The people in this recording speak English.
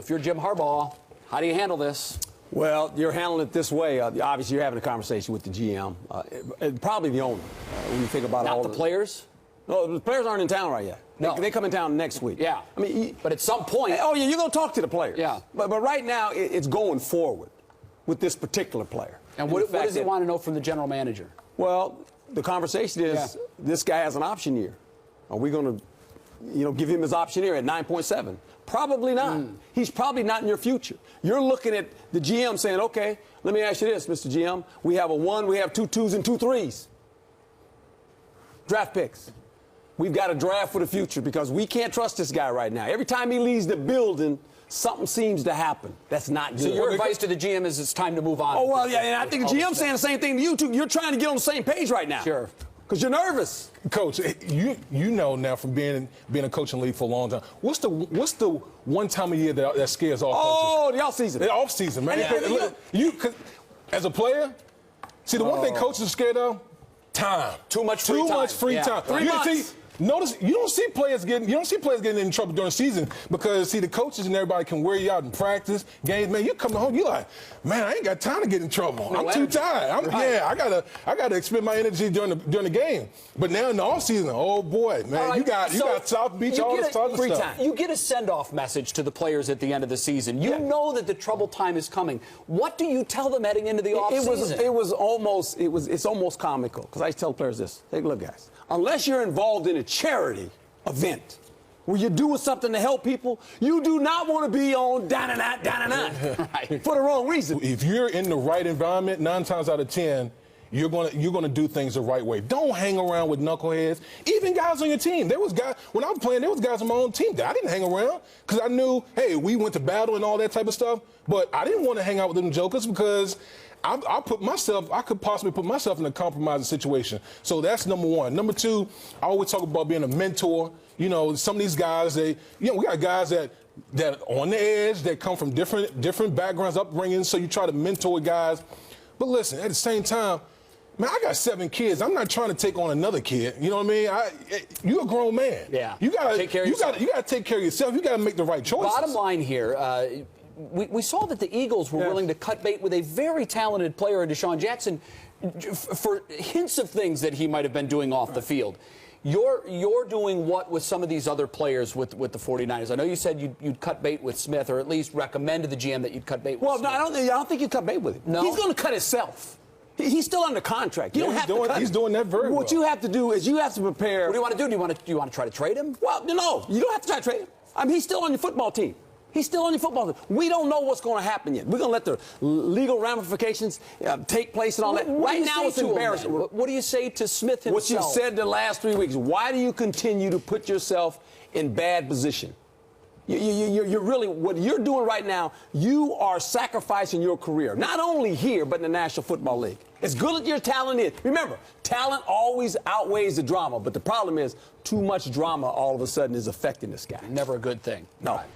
If you're Jim Harbaugh, how do you handle this? Well, you're handling it this way. Obviously, you're having a conversation with the GM, probably the owner. When you think about Not all the players? No, the players aren't in town right yet. No. They come in town next week. Yeah. I mean, but at some point. Oh, yeah, you're going to talk to the players. Yeah. But right now, it's going forward with this particular player. And what does he want to know from the general manager? Well, the conversation is this guy has an option year. Are we going to, give him his option year at 9.7? Probably not. He's probably not in your future. You're looking at the GM saying, okay, let me ask you this, Mr. GM. We have a 1, we have 2 2s and 2 3s. Draft picks. We've got a draft for the future because we can't trust this guy right now. Every time he leaves the building, something seems to happen. That's not good. So your advice to the GM is it's time to move on. Oh, well, yeah, and I think the GM's saying the same thing to you, too. You're trying to get on the same page right now. Sure. Because you're nervous. Coach, you know now from being a coach in the league for a long time, what's the one time of year that scares all coaches? Oh, the offseason. The offseason, man. Yeah. As a player, see, the one thing coaches are scared of? Time. Too much free time. Too much free time. 3 months. Notice you don't see players getting in trouble during the season because the coaches and everybody can wear you out in practice, games. Man, you coming home, you like, man, I ain't got time to get in trouble. I'm too tired. I gotta expend my energy during the game. But now in the offseason, oh boy, man, right, you got South Beach, all this other free stuff. time. You get a send-off message to the players at the end of the season. You know that the trouble time is coming. What do you tell them heading into the offseason? It's almost comical because I tell players this. Hey, look, guys. Unless you're involved in a charity event where you're doing something to help people, you do not want to be on right. For the wrong reason. If you're in the right environment, 9 times out of 10, you're gonna do things the right way. Don't hang around with knuckleheads. Even guys on your team. There was guys when I was playing. There was guys on my own team that I didn't hang around because I knew, hey, we went to battle and all that type of stuff. But I didn't want to hang out with them jokers because I could possibly put myself in a compromising situation. So that's number one. Number two, I always talk about being a mentor. You know, some of these guys, we got guys that on the edge, that come from different backgrounds, upbringing. So you try to mentor guys. But listen, at the same time, man, I got 7 kids. I'm not trying to take on another kid. You know what I mean? You're a grown man. Yeah. You gotta take care of yourself. You gotta take care of yourself. You gotta make the right choices. Bottom line here. We saw that the Eagles were willing to cut bait with a very talented player in Deshaun Jackson for hints of things that he might have been doing off the field. You're doing what with some of these other players with the 49ers? I know you said you'd cut bait with Smith, or at least recommend to the GM that you'd cut bait with Smith. Well, no, I don't think you cut bait with him. No? He's going to cut himself. He's still under contract. You don't have to cut him. He's doing that very well. What you have to do is you have to prepare. What do you want to do? Do you want to try to trade him? Well, no, you don't have to try to trade him. I mean, he's still on your football team. He's still on your football team. We don't know what's going to happen yet. We're going to let the legal ramifications take place and all that. Right now, it's embarrassing. What do you say to Smith himself? What you've said the last 3 weeks. Why do you continue to put yourself in bad position? You're really, what you're doing right now, you are sacrificing your career, not only here, but in the National Football League. As good as your talent is, remember, talent always outweighs the drama, but the problem is too much drama all of a sudden is affecting this guy. Never a good thing. No.